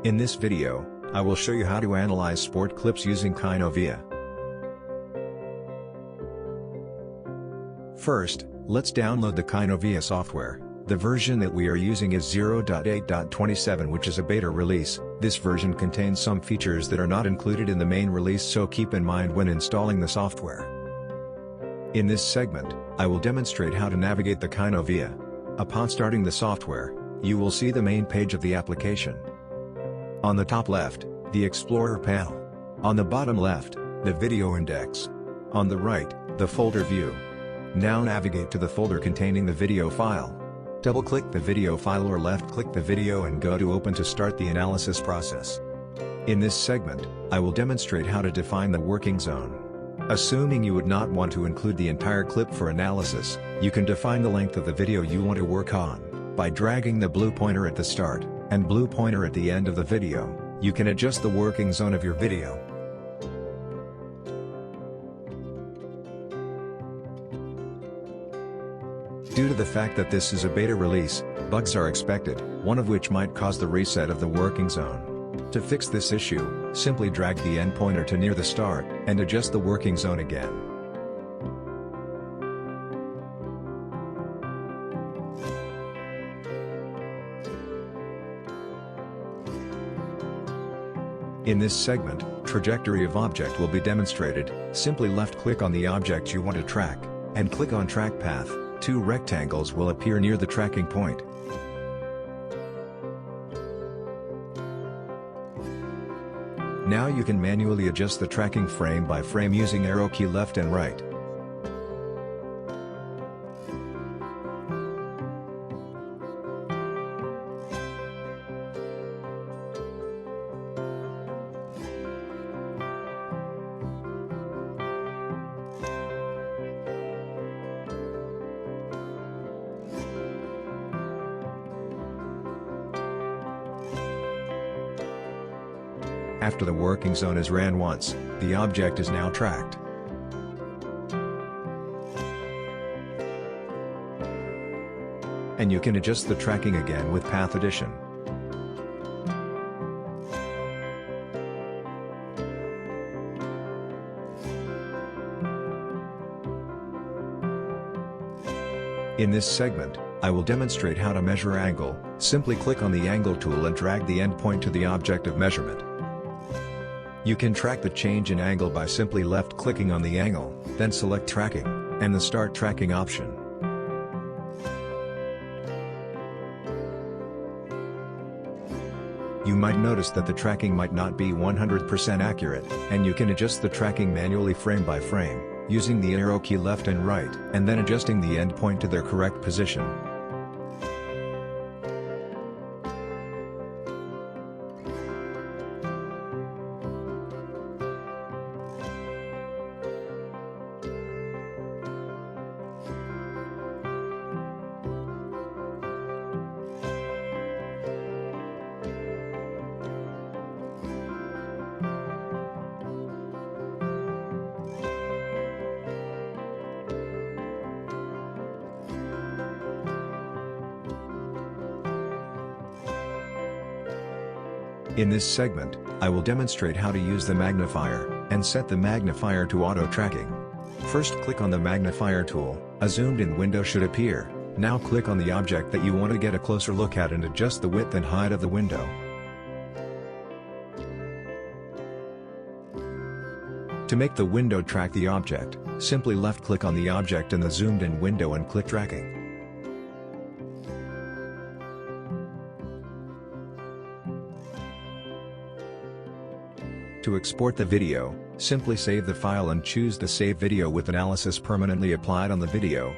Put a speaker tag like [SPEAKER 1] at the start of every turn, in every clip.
[SPEAKER 1] In this video, I will show you how to analyze sport clips using Kinovea. First, let's download the Kinovea software. The version that we are using is 0.8.27, which is a beta release. This version contains some features that are not included in the main release, so keep in mind when installing the software. In this segment, I will demonstrate how to navigate the Kinovea. Upon starting the software, you will see the main page of the application. On the top left, the Explorer panel. On the bottom left, the video index. On the right, the folder view. Now navigate to the folder containing the video file. Double-click the video file or left-click the video and go to Open to start the analysis process. In this segment, I will demonstrate how to define the working zone. Assuming you would not want to include the entire clip for analysis, you can define the length of the video you want to work on by dragging the blue pointer at the start and blue pointer at the end of the video. You can adjust the working zone of your video. Due to the fact that this is a beta release, bugs are expected, one of which might cause the reset of the working zone. To fix this issue, simply drag the end pointer to near the start, and adjust the working zone again. In this segment, trajectory of object will be demonstrated. Simply left-click on the object you want to track, and click on Track Path. Two rectangles will appear near the tracking point. Now you can manually adjust the tracking frame by frame using arrow key left and right. After the working zone is ran once, the object is now tracked. And you can adjust the tracking again with Path Addition. In this segment, I will demonstrate how to measure angle. Simply click on the Angle tool and drag the endpoint to the object of measurement. You can track the change in angle by simply left-clicking on the angle, then select Tracking, and the Start Tracking option. You might notice that the tracking might not be 100% accurate, and you can adjust the tracking manually frame by frame, using the arrow key left and right, and then adjusting the endpoint to their correct position. In this segment, I will demonstrate how to use the magnifier, and set the magnifier to auto-tracking. First click on the magnifier tool, a zoomed-in window should appear. Now click on the object that you want to get a closer look at and adjust the width and height of the window. To make the window track the object, simply left-click on the object in the zoomed-in window and click Tracking. To export the video, simply save the file and choose the Save Video with Analysis permanently applied on the video.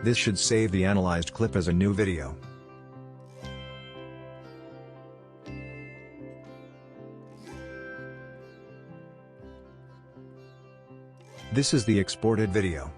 [SPEAKER 1] This should save the analyzed clip as a new video. This is the exported video.